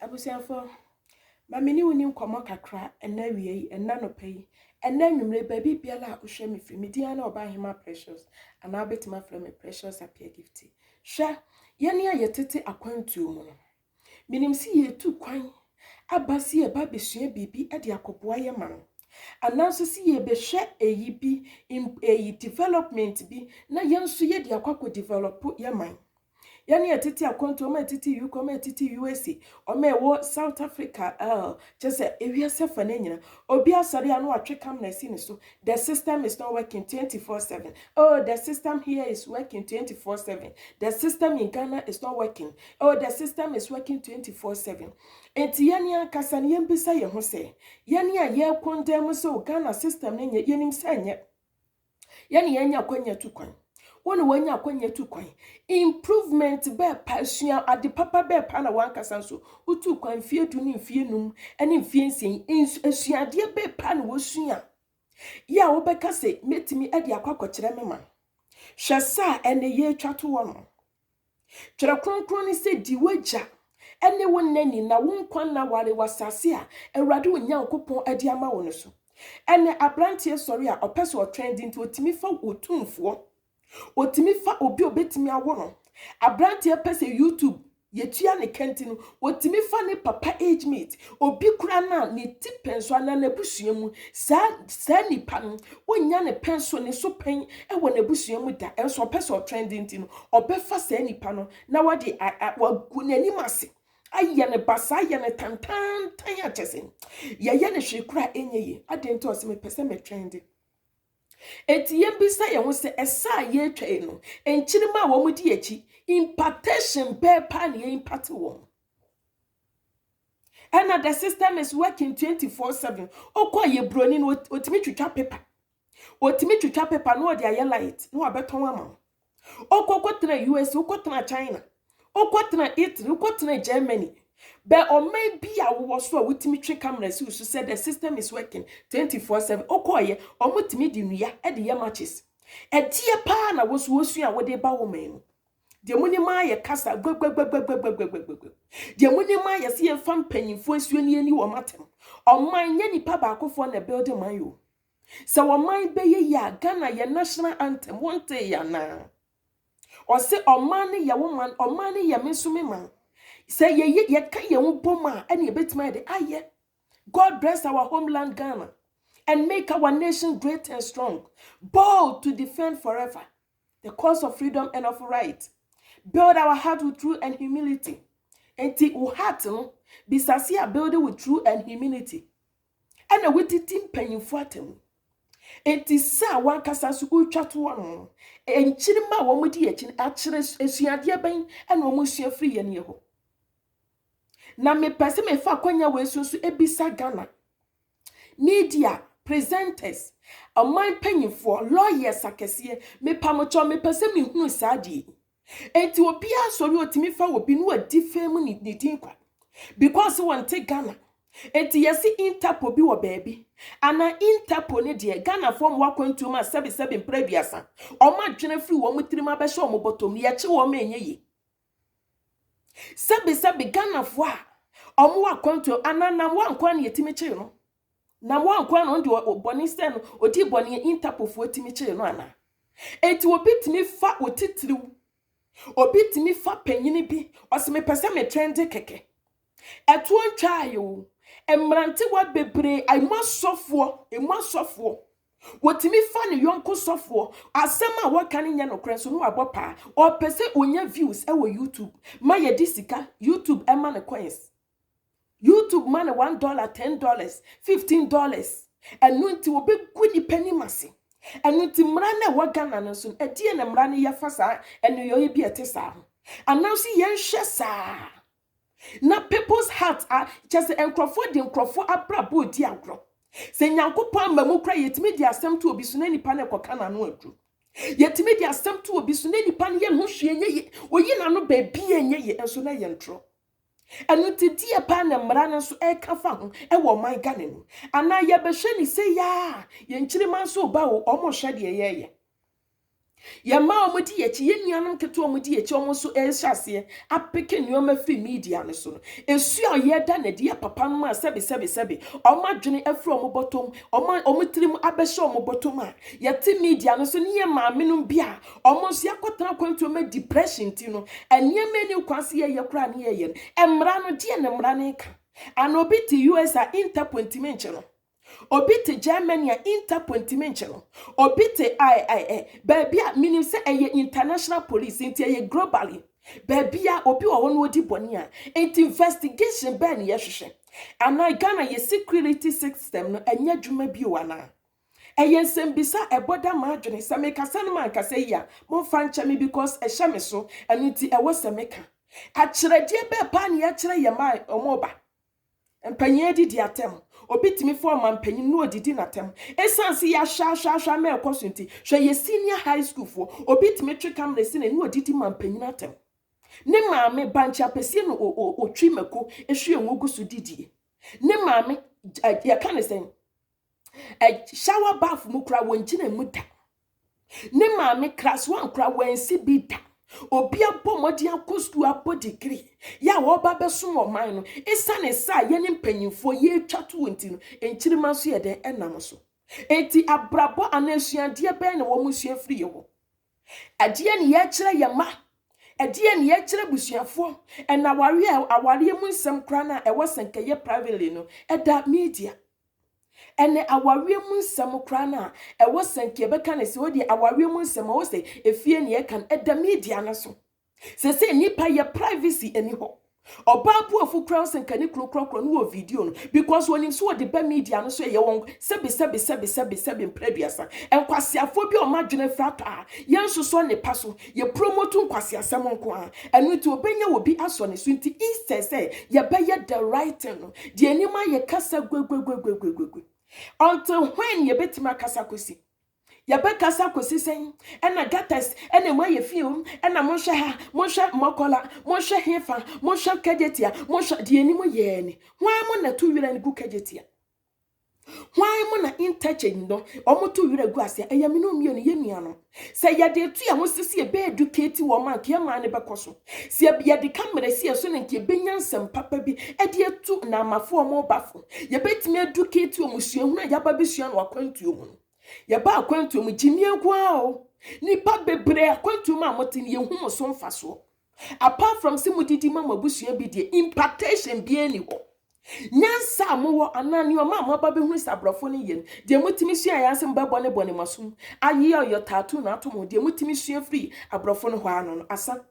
Abusiafo, ma meni woni nkomo kakra ena wie ena no pay ena nwumre baby biala a ohwe me firi media na oba hema precious ana betima from me precious appear gifty hwa yene ayetete akwantuo mu no minim si ye tu kwan abasi e ba besua bibi e de akoboa ye ma no ananso si ye behwe eyi bi eyi development bi na yenso ye de akwako develop ye man yani etiti akonto ma etiti UK ma etiti USA o ma wo South Africa just ewiase fa na nyina obi asori anu atwe kam na si ne so the system is not working 24/7. Oh, the system here is working 24/7. The system in Ghana is not working. Oh, the system is working 24/7. Enti yani akasa ne yembisa ye ho se yani a ye condemn so Ghana system ne yenim sanye yani yenya kwanya tukwan wona wanya akwanya tu kwan improvement be pasua ade papa be pa na wankasa so utu kwan fie du ni fie num ene fie nsin esuade be pa na wosua ya wo beka se metimi ade akwakokere mema hwesa ene ye twato wo no twere kronkron ni se di wagya ene wonnani na wonkwan na wale wasase a awurade onyankopon ade ama wo no so ene abrantie sori a opeso trending to otimi fa otumfo otimi fa obi obetimi awono abrantie pese YouTube yetua ne kentino otimi fa ne papa age mate obi kura na ne ti penso na na busuamu sa nipa no onya ne penso ne so pen e wo na busuamu da enso pese trending tino obefa sa nipa no na wade wagu nanim ase aye ne basa aye ne tantan tan ya chese ye ne hwekura enye adento ose me pese me trending eti yembisa ye ho se esa ye twai no enchirima wo mu di echi impartation be pa ne impact wo and the system is working 24/7 okwa ye broni no otimi twitwa paper no de aye light no abeton ama okwa US okwa China okwa Italy okwa Germany but o may be a was so witimi twe cameras who said the system is working 24/7 okoye o mutimi di nua e de matches e die pa na wosu a wode ba wo man de muni ma ye kasa gbegbegbegbegbegbegbegbegbe de muni ma ye se ye fam panyimfo asuo ni ani wo matem o man nya nipa ba akofo na building man yo se wo man be ye ya Ghana ye national anthem wonte ya na o se o man ye wo man o man ye mesumi man say ye ka ye boma and ye betima de aye. God bless our homeland Ghana and make our nation great and strong, bold to defend forever the cause of freedom and of right. Build our heart with truth and humility. And ti heart no bisasi a build with truth and humility. And a witty team penny fatem. And ti sa one kasasu ultra to one. And chirima womudi echin actually esuadia ben and womusia free and yeho. Na me pese me fa kwanya we so ebisa Ghana media presenters amman panyimfo lawyers akese me pamocho me pese me hunu saadi enti obi asori otimi fa obi no adi fam ni din kwa because one take Ghana enti yesi Interpol bi wo baabi ana Interpol ne de Ghana form wakwantu ma 77 prebiasa o ma dwene free wo mutirima be hye o mobotom ye che wo ma enye Sabi Ghana fwa omo akwanto anana wankwan yetimi che no na wankwan no de obonisten odi boni Interpol fo timi che no ana enti obitimi fa otitiriw obitimi fa panyini bi oseme pese me trend keke eto ntwa ayo emrante wa bebre aimosofo wotimi fa ne yonko sofo asema waka ne nya no krenso no abopa o pese onya views e wo YouTube ma ye disika YouTube e ma ne coins YouTube man $1 $10 $15 enu nti wo be guni penny masi enu nti mra na wa Ghana no so e die na mra ne ya fasa enu yo ye bi etesa announce ye nhwe sa na people's hearts are just enkrofo abrabo di agro se nyankopon amamu kra yetimi di asem to obi so na nipa na ekoka na no adru yetimi di asem to obi so na nipa na ye no hwe enye oyi na no ba bi enye ye enso na ye ntro anu ti die pa na mra na so e ka fa ho e wo man Ghana no ana ye be hwe ni se ya ye nchiri man so ba wo omo hwe de ye Ye ma omudi yechi ye nuanom keto omudi yechi omoso ehwase apeke nuoma fi media ne so no esu ayeda na de papa no ma sebe omadwene afri omobotom omutirim abehye omobotom a yete media no so ne ye maame no bia omonso yakotana kwantu ma depression ti no enieme ni kwase ye kura ne ye emra no de ne mra ne ka anobi ti US a interpointimenche no obi te Germany a interpointimenche no obi te baby a minim se eye international police inti eye globally baby a obi wo no odi boni a investigation ban ye hwehwe ana Ghana ye security system no enya dwuma bi wana eye nsembisa eboda ma adwene se meka se no man kase ya mo fa ncheme because ehye me so anunti ewo se meka a kyerede be pa ne ya kyere ye ma omoba empanye di atem obi timi for man panyin no odidi natem esanse ya hwa me ekoso nti hwe ye senior high school for obi timi twe camera si na no odidi man panyin atem ne maame bancha pese no otwi mako ehwe enwogu so didie ne maame ya kan sen shower bath mu kra wonjina mu da ne maame class 1 kra wansi bi da obi abomodi akostu degree ya wo ba besom oman no esane sa ye ne mpanyimfo ye twato wonti no enchirima so ye den enam so enti abrabo anasuade be ne wo musua firi ye ho ade ne ye kire ye ma ade ne ye kire busuafo ena aware mu nsem kra na ewo senke ye privately no eda media ene aware mu nsem kra na ewo senke be kan se wodi aware mu nsem wo se efie ne ye kan eda media na so se nipa ye privacy eni ho obabu ofu kra senke ni kro no video no because when him so the be media no so ye won sebi preduasa enkwasiafo bi o madwene frato a yenso so ne paso ye promote nkwasiasem nko a enu ti obenya wo bi aso ne so nti say ye be ye the right no de anima ye kasa gwegwegwegwegwegwe until when ye betima kasa kosi ya be kasa kosi sen ena gatas ena mo ye fium ena mo hwe ha mo hwe mokola mo hwe hefa mo hwe kajetia mo hwe de animo ye ni hwan mo na tu wira ni gu kajetia hwan mo na interchange no omo tu wira gu ase eya me no mie no ye nuano se ya de tu ya mo sisi e be educate wo man ke man ne be koso se ya de camera si so ne nke benyansem papa bi e de tu na amafo omo bafo ye betime educate wo musuahunu ya ba besua no akwantu mu ye ba akwantu mu jimie kwa o nipa bebre akwantu mu amotini ye hu so mfaso apart from simudidi mama busua bi de impartation bi ani ho nyansa mo anani o mama ba be hu sabrofo ne yen de mutimi sua ya asem ba bone masum ayi yo tattoo na atom de mutimi sua free abrofo ne ho ano asa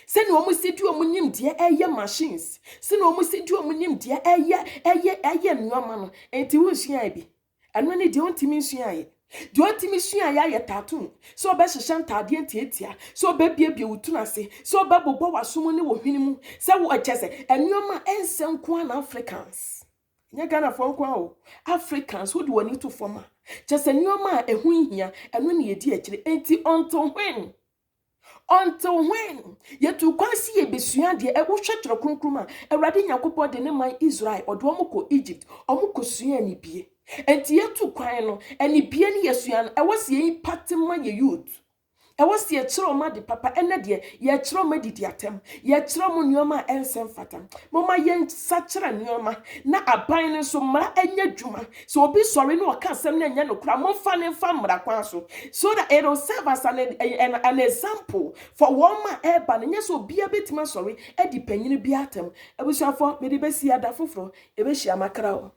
se no mu sidi o mu nyim de eye machines se no mu sidi o mu nyim de eye nuama no enti wo sua bi anu ne de ontimi sua ye de ontimi sua ya tattoo so be hyehyɛ ntade ntietia so be biebie wutuna se so be bobo wasom ne wo hwini mu se wo kyese enuoma ensem kwa na Africans nya Ghana fo kwa o Africans wo de woni to forma kyese enuoma ehu hia enu ne yedi akire enti until when yetu kwasi ye besua de e wo hwetro konkruma awrade nyakopɔ de ne man Israel odo omko Egypt omko sua ni bie enti yetu kwan no eni bie ni yesua no e wo se yin patima ye youth e wo se ye kyerɛ ma de papa ene de ye kyerɛ ma didi atem ye kyerɛ mu nyoma ensem fatam moma ye sa kyerɛ nyoma na aban ne so mra enya dwuma so obi sɔre no ɔka asɛm na enya no kura mo fa ne fa mra kwan so that it will serve as an example for woman eba ne nyeso bia betima sɔre edi panyini bia atem abusuafo me de besi ada foforo e be hia makra o